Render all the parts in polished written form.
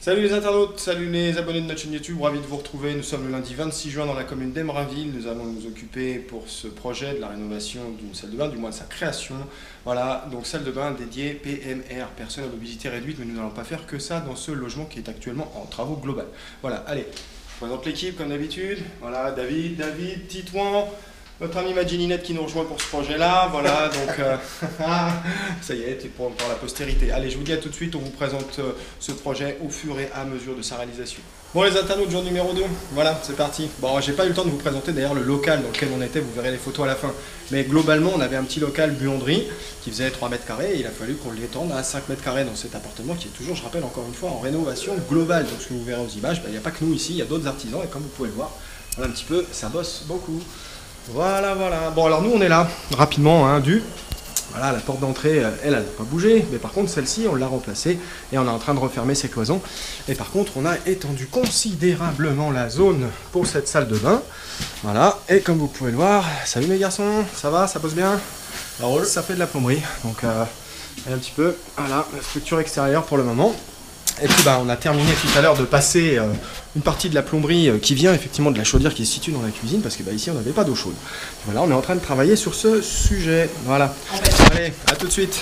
Salut les internautes, salut les abonnés de notre chaîne YouTube, ravi de vous retrouver. Nous sommes le lundi 26 juin dans la commune d'Emerainville. Nous allons nous occuper pour ce projet de la rénovation d'une salle de bain, du moins de sa création. Voilà, donc salle de bain dédiée PMR, personnes à mobilité réduite, mais nous n'allons pas faire que ça dans ce logement qui est actuellement en travaux globaux. Voilà, allez, je présente l'équipe comme d'habitude. Voilà, David, Titouan, notre ami Madjininette qui nous rejoint pour ce projet-là. Voilà, donc ça y est, c'est pour la postérité. Allez, je vous dis à tout de suite, on vous présente ce projet au fur et à mesure de sa réalisation. Bon les internautes, jour numéro 2, voilà, c'est parti. Bon, j'ai pas eu le temps de vous présenter d'ailleurs le local dans lequel on était, vous verrez les photos à la fin. Mais globalement, on avait un petit local buanderie qui faisait 3 mètres carrés et il a fallu qu'on l'étende à 5 mètres carrés dans cet appartement qui est toujours, je rappelle encore une fois, en rénovation globale. Donc ce que vous verrez aux images, il n'y a pas que nous ici, il y a d'autres artisans et comme vous pouvez le voir, voilà un petit peu, ça bosse beaucoup. Voilà, voilà. Bon, alors nous, on est là, rapidement, hein, Voilà, la porte d'entrée, elle n'a pas bougé, mais par contre, celle-ci, on l'a remplacée et on est en train de refermer ses cloisons. Et par contre, on a étendu considérablement la zone pour cette salle de bain. Voilà, et comme vous pouvez le voir, salut mes garçons, ça va, ça bosse bien? Ça fait de la plomberie, donc un petit peu, voilà, la structure extérieure pour le moment. Et puis on a terminé tout à l'heure de passer une partie de la plomberie qui vient effectivement de la chaudière qui se situe dans la cuisine parce que ici on n'avait pas d'eau chaude. Voilà, on est en train de travailler sur ce sujet. Voilà. Allez, à tout de suite.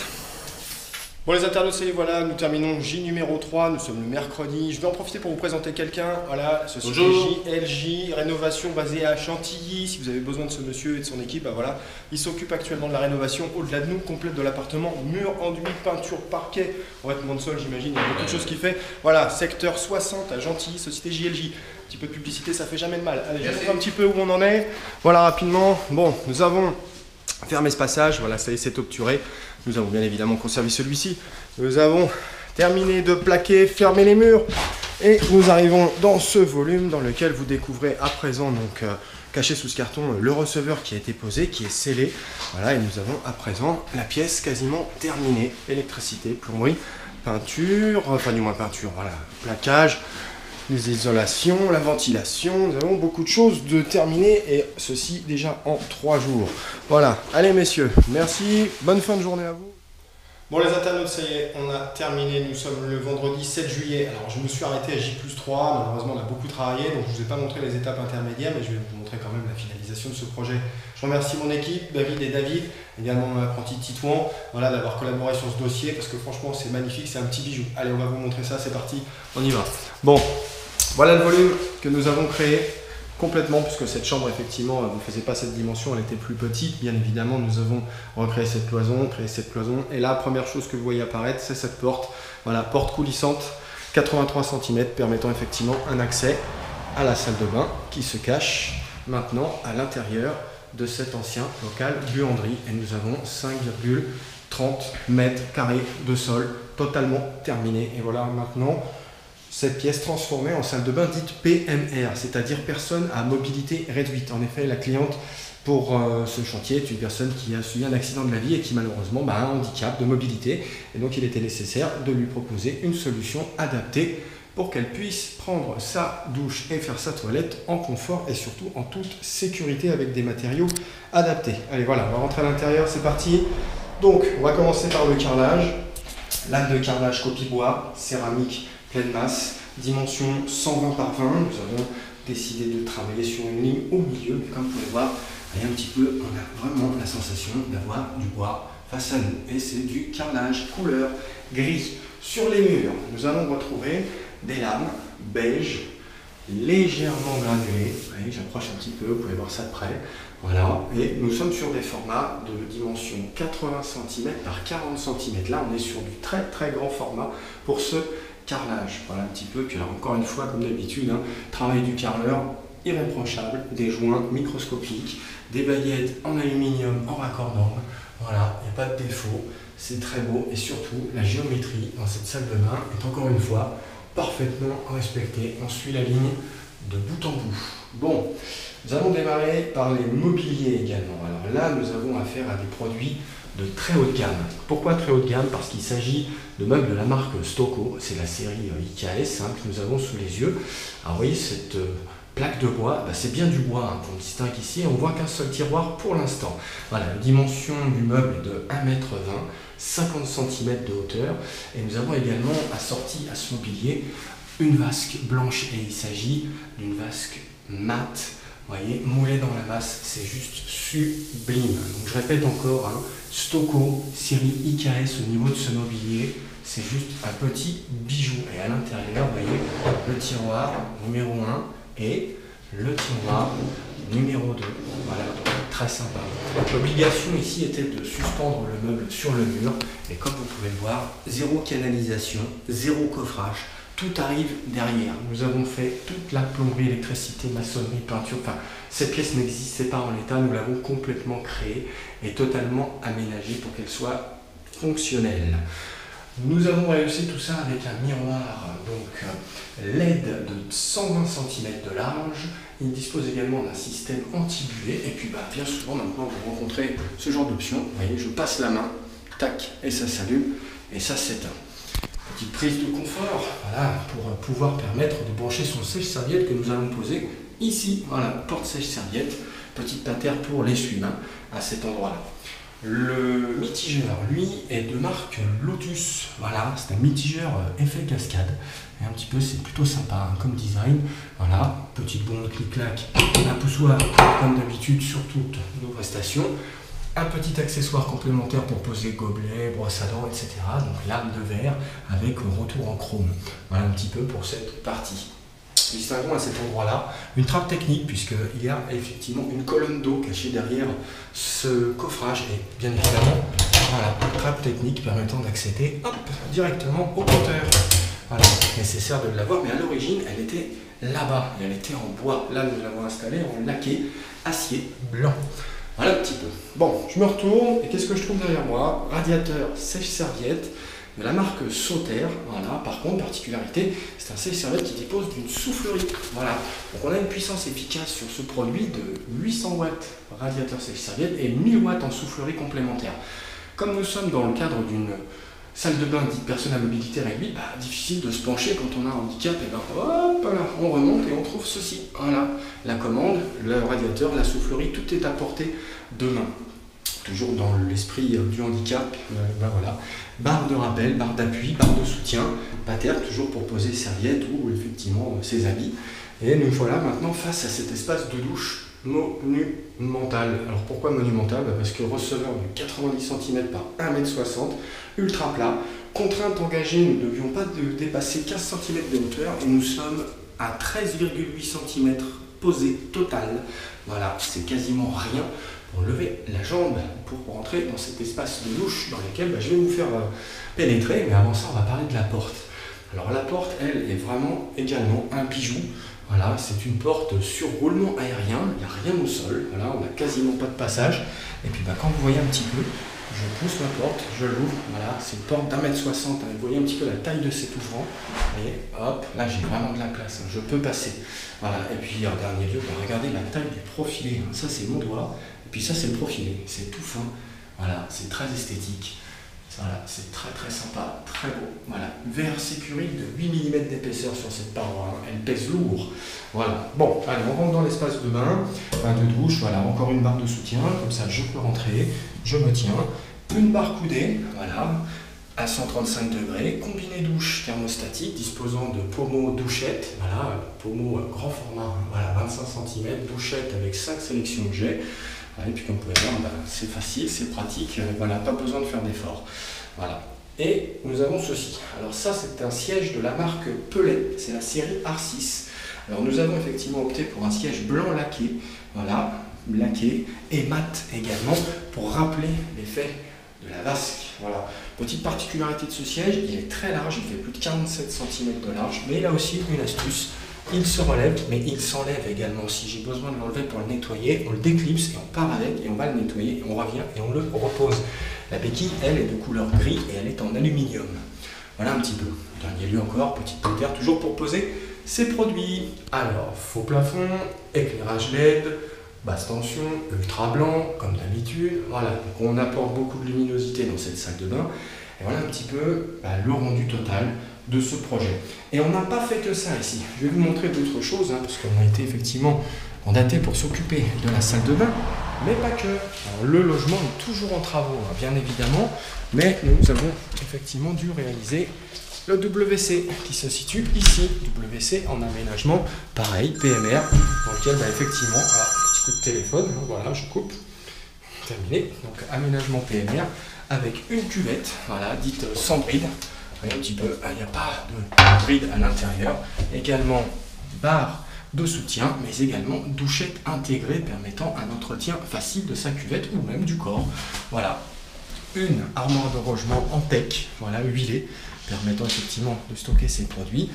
Bon les internautes, voilà, nous terminons J numéro 3, nous sommes le mercredi. Je vais en profiter pour vous présenter quelqu'un. Voilà, société JLJ, rénovation basée à Chantilly. Si vous avez besoin de ce monsieur et de son équipe, voilà, il s'occupe actuellement de la rénovation au-delà de nous, complète de l'appartement, mur, enduit, peinture, parquet, revêtement de sol, j'imagine, il y a beaucoup de choses qu'il fait. Voilà, secteur 60 à Chantilly, société JLJ. Un petit peu de publicité, ça fait jamais de mal. Allez, je vous montre un petit peu où on en est. Voilà, rapidement. Bon, nous avons fermé ce passage, voilà, ça y est, c'est obturé. Nous avons bien évidemment conservé celui-ci. Nous avons terminé de plaquer, fermer les murs. Et nous arrivons dans ce volume dans lequel vous découvrez à présent, donc caché sous ce carton, le receveur qui a été posé, qui est scellé. Voilà, et nous avons à présent la pièce quasiment terminée. Électricité, plomberie, peinture, enfin du moins peinture, voilà, plaquage, les isolations, la ventilation, nous avons beaucoup de choses de terminer et ceci déjà en 3 jours. Voilà, allez messieurs, merci, bonne fin de journée à vous. Bon les internautes, ça y est, on a terminé, nous sommes le vendredi 7 juillet. Alors je me suis arrêté à J+3, malheureusement on a beaucoup travaillé, donc je ne vous ai pas montré les étapes intermédiaires, mais je vais vous montrer quand même la finalisation de ce projet. Je remercie mon équipe, David, également mon apprenti Titouan, voilà, d'avoir collaboré sur ce dossier, parce que franchement c'est magnifique, c'est un petit bijou. Allez, on va vous montrer ça, c'est parti, on y va. Bon. Voilà le volume que nous avons créé complètement, puisque cette chambre, effectivement, ne faisait pas cette dimension, elle était plus petite. Bien évidemment, nous avons recréé cette cloison, créé cette cloison. Et là, première chose que vous voyez apparaître, c'est cette porte. Voilà, porte coulissante, 83 cm, permettant effectivement un accès à la salle de bain qui se cache maintenant à l'intérieur de cet ancien local buanderie. Et nous avons 5,30 mètres carrés de sol totalement terminé. Et voilà maintenant cette pièce transformée en salle de bain dite PMR, c'est-à-dire personne à mobilité réduite. En effet, la cliente pour ce chantier est une personne qui a subi un accident de la vie et qui malheureusement a un handicap de mobilité. Et donc il était nécessaire de lui proposer une solution adaptée pour qu'elle puisse prendre sa douche et faire sa toilette en confort et surtout en toute sécurité avec des matériaux adaptés. Allez voilà, on va rentrer à l'intérieur, c'est parti. Donc on va commencer par le carrelage. Lame de carrelage copie bois, céramique, pleine masse, dimension 120 par 20. Nous avons décidé de travailler sur une ligne au milieu, mais comme vous pouvez voir, un petit peu, on a vraiment la sensation d'avoir du bois face à nous. Et c'est du carrelage couleur gris. Sur les murs, nous allons retrouver des lames beige, légèrement granulées. Vous voyez, j'approche un petit peu, vous pouvez voir ça de près. Voilà, et nous sommes sur des formats de dimension 80 cm par 40 cm. Là, on est sur du très très grand format pour ce carrelage. Voilà un petit peu, puis alors encore une fois, comme d'habitude, travail du carreleur irréprochable, des joints microscopiques, des baguettes en aluminium en raccord d'angle. Voilà, il n'y a pas de défaut, c'est très beau et surtout la géométrie dans cette salle de bain est encore une fois parfaitement respectée. On suit la ligne de bout en bout. Bon, nous allons démarrer par les mobiliers également. Alors là, nous avons affaire à des produits de très haut de gamme. Pourquoi très haut de gamme? Parce qu'il s'agit de meubles de la marque Stocco, c'est la série IKS que nous avons sous les yeux. Alors vous voyez cette plaque de bois, c'est bien du bois qu'on distingue ici, on voit qu'un seul tiroir pour l'instant. Voilà, la dimension du meuble est de 1,20 m, 50 cm de hauteur, et nous avons également assorti à ce mobilier une vasque blanche et il s'agit d'une vasque mate. Vous voyez, moulée dans la masse, c'est juste sublime. Donc je répète encore, hein, Stocco, série IKS au niveau de ce mobilier, c'est juste un petit bijou. Et à l'intérieur, vous voyez, le tiroir numéro 1 et le tiroir numéro 2. Voilà, très sympa. L'obligation ici était de suspendre le meuble sur le mur. Et comme vous pouvez le voir, zéro canalisation, zéro coffrage. Tout arrive derrière. Nous avons fait toute la plomberie, électricité, maçonnerie, peinture. Enfin, cette pièce n'existait pas en l'état. Nous l'avons complètement créée et totalement aménagée pour qu'elle soit fonctionnelle. Nous avons réussi tout ça avec un miroir donc LED de 120 cm de large. Il dispose également d'un système anti-buée. Et puis bien souvent maintenant vous rencontrez ce genre d'option. Vous voyez, je passe la main, tac, et ça s'allume et ça s'éteint. Petite prise de confort, voilà, pour pouvoir permettre de brancher son sèche-serviette que nous allons poser ici. Voilà, porte sèche-serviette, petite patère pour l'essuie-main à cet endroit-là. Le mitigeur, lui, est de marque Lotus. Voilà, c'est un mitigeur effet cascade. Et un petit peu, c'est plutôt sympa hein, comme design. Voilà, petite bombe clic-clac, un poussoir comme d'habitude sur toutes nos prestations. Un petit accessoire complémentaire pour poser gobelet, brosse à dents, etc. Donc lame de verre avec retour en chrome. Voilà un petit peu pour cette partie. Distinguons à cet endroit-là une trappe technique puisqu'il y a effectivement une colonne d'eau cachée derrière ce coffrage et bien évidemment voilà, une trappe technique permettant d'accéder directement au compteur. Voilà, nécessaire de l'avoir, mais à l'origine elle était là-bas et elle était en bois. Là nous l'avons installée en laqué acier blanc. Voilà un petit peu. Bon, je me retourne et qu'est-ce que je trouve derrière moi? Radiateur sèche-serviette de la marque Sauter. Voilà, par contre, particularité, c'est un sèche-serviette qui dispose d'une soufflerie. Voilà, donc on a une puissance efficace sur ce produit de 800 watts radiateur sèche-serviette et 1000 watts en soufflerie complémentaire. Comme nous sommes dans le cadre d'une salle de bain dite personne à mobilité réduite, difficile de se pencher quand on a un handicap, et hop là, on remonte et on trouve ceci. Voilà, la commande, le radiateur, la soufflerie, tout est à portée de main. Toujours dans l'esprit du handicap, voilà. Barre de rappel, barre d'appui, barre de soutien, patère toujours pour poser serviette ou effectivement ses habits. Et nous voilà maintenant face à cet espace de douche monumental. Alors pourquoi monumental? Parce que receveur de 90 cm par 1,60 m, ultra plat, contrainte engagée, nous ne devions pas dépasser 15 cm de hauteur et nous sommes à 13,8 cm posé total. Voilà, c'est quasiment rien pour lever la jambe pour rentrer dans cet espace de douche dans lequel je vais vous faire pénétrer, mais avant ça on va parler de la porte. Alors la porte, elle, est vraiment également un bijou. Voilà, c'est une porte sur roulement aérien, il n'y a rien au sol, voilà, on n'a quasiment pas de passage. Et puis quand vous voyez un petit peu, je pousse ma porte, je l'ouvre, voilà, c'est une porte d'1,60 m, vous voyez un petit peu la taille de cet ouvrant, vous voyez, hop, là j'ai vraiment de la place, je peux passer. Voilà, et puis en dernier lieu, regardez la taille du profilé, ça c'est mon doigt, et puis ça c'est le profilé, c'est tout fin, voilà, c'est très esthétique. Voilà, c'est très très sympa, très beau. Voilà, verre sécurité de 8 mm d'épaisseur sur cette paroi, hein. Elle pèse lourd. Voilà, bon, allez, on rentre dans l'espace de bain, de douche, voilà, encore une barre de soutien, comme ça je peux rentrer, je me tiens. Une barre coudée, voilà, à 135 degrés, combiné douche thermostatique disposant de pommeau douchette, voilà, pommeau grand format, hein. Voilà, 25 cm, douchette avec 5 sélections de jets. Et puis comme vous pouvez voir, c'est facile, c'est pratique, voilà, pas besoin de faire d'efforts. Voilà. Et nous avons ceci. Alors ça, c'est un siège de la marque Pellet, c'est la série R6. Alors nous avons effectivement opté pour un siège blanc laqué, voilà, laqué et mat également, pour rappeler l'effet de la vasque. Voilà. Petite particularité de ce siège, il est très large, il fait plus de 47 cm de large, mais il a aussi une astuce. Il se relève, mais il s'enlève également. Si j'ai besoin de l'enlever pour le nettoyer, on le déclipse et on part avec et on va le nettoyer, on revient et on le repose. La béquille, elle, est de couleur gris et elle est en aluminium. Voilà un petit peu. Dernier lieu encore, petite paupière, toujours pour poser ses produits. Alors, faux plafond, éclairage LED, basse tension, ultra blanc, comme d'habitude. Voilà, donc on apporte beaucoup de luminosité dans cette salle de bain. Et voilà un petit peu le rendu total de ce projet. Et on n'a pas fait que ça ici. Je vais vous montrer d'autres choses, parce qu'on a été effectivement mandaté pour s'occuper de la salle de bain, mais pas que. Alors, le logement est toujours en travaux, bien évidemment, mais nous avons effectivement dû réaliser le WC qui se situe ici. WC en aménagement, pareil, PMR, dans lequel effectivement, alors, petit coup de téléphone, voilà, je coupe, terminé. Donc aménagement PMR avec une cuvette, voilà, dite sans bride. Vous voyez un petit peu, il n'y a pas de bride à l'intérieur. Également barre de soutien, mais également douchette intégrée permettant un entretien facile de sa cuvette ou même du corps. Voilà, une armoire de rangement en teck, voilà, huilée, permettant effectivement de stocker ses produits.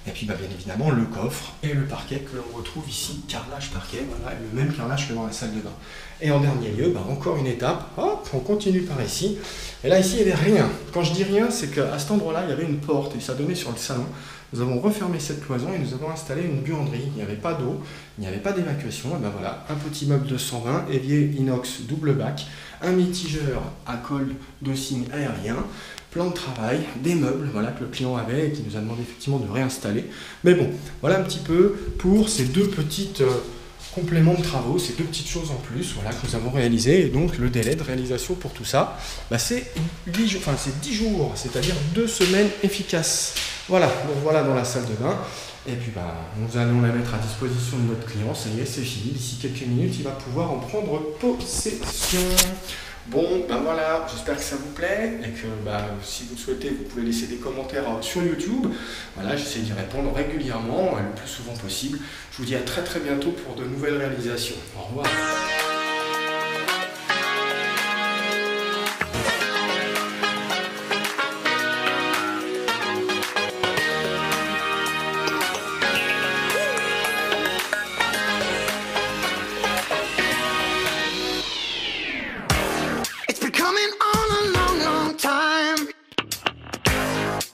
Et puis bien évidemment le coffre et le parquet que l'on retrouve ici, carrelage parquet, voilà, le même carrelage que dans la salle de bain. Et en dernier lieu, encore une étape, hop, on continue par ici. Et là ici il n'y avait rien. Quand je dis rien, c'est qu'à cet endroit-là, il y avait une porte et ça donnait sur le salon. Nous avons refermé cette cloison et nous avons installé une buanderie. Il n'y avait pas d'eau, il n'y avait pas d'évacuation. Et voilà, un petit meuble de 120, évier inox double bac, un mitigeur à colle de signe aérien, plan de travail, des meubles, voilà, que le client avait et qui nous a demandé effectivement de réinstaller. Mais bon, voilà un petit peu pour ces deux petites compléments de travaux, ces deux petites choses en plus, voilà, que nous avons réalisées. Et donc le délai de réalisation pour tout ça, c'est 10 jours, c'est-à-dire 2 semaines efficaces. Voilà, donc voilà dans la salle de bain. Et puis nous allons la mettre à disposition de notre client. Ça y est, c'est fini. D'ici quelques minutes, il va pouvoir en prendre possession. Bon, voilà, j'espère que ça vous plaît et que si vous le souhaitez, vous pouvez laisser des commentaires sur YouTube. Voilà, j'essaie d'y répondre régulièrement, le plus souvent possible. Je vous dis à très très bientôt pour de nouvelles réalisations. Au revoir.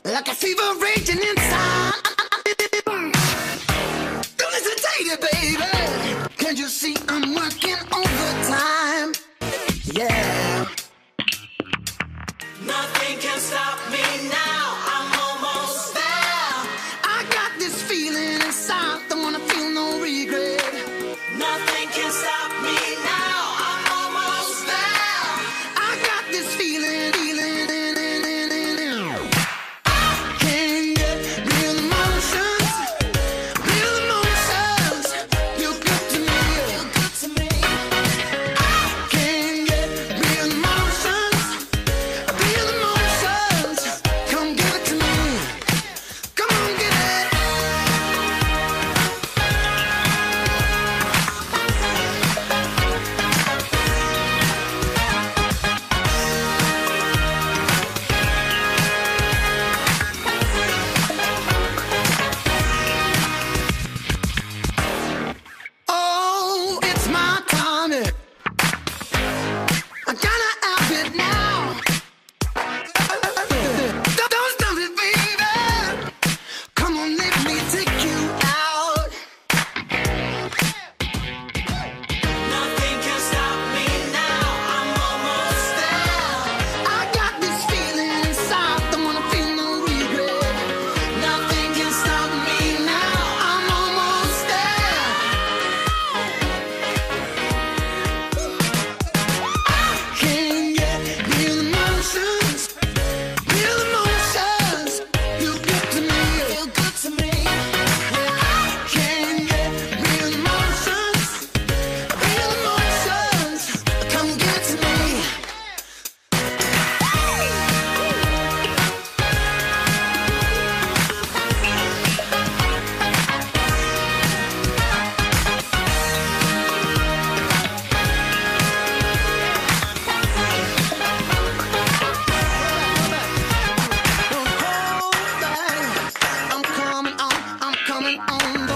Like a fever raging inside. Don't hesitate, baby. Can't you see I'm working overtime? Yeah. Nothing can stop me now. I'm almost there. I got this feeling inside. Don't wanna feel no regret. Nothing can stop me now. I'm almost there. I got this feeling. On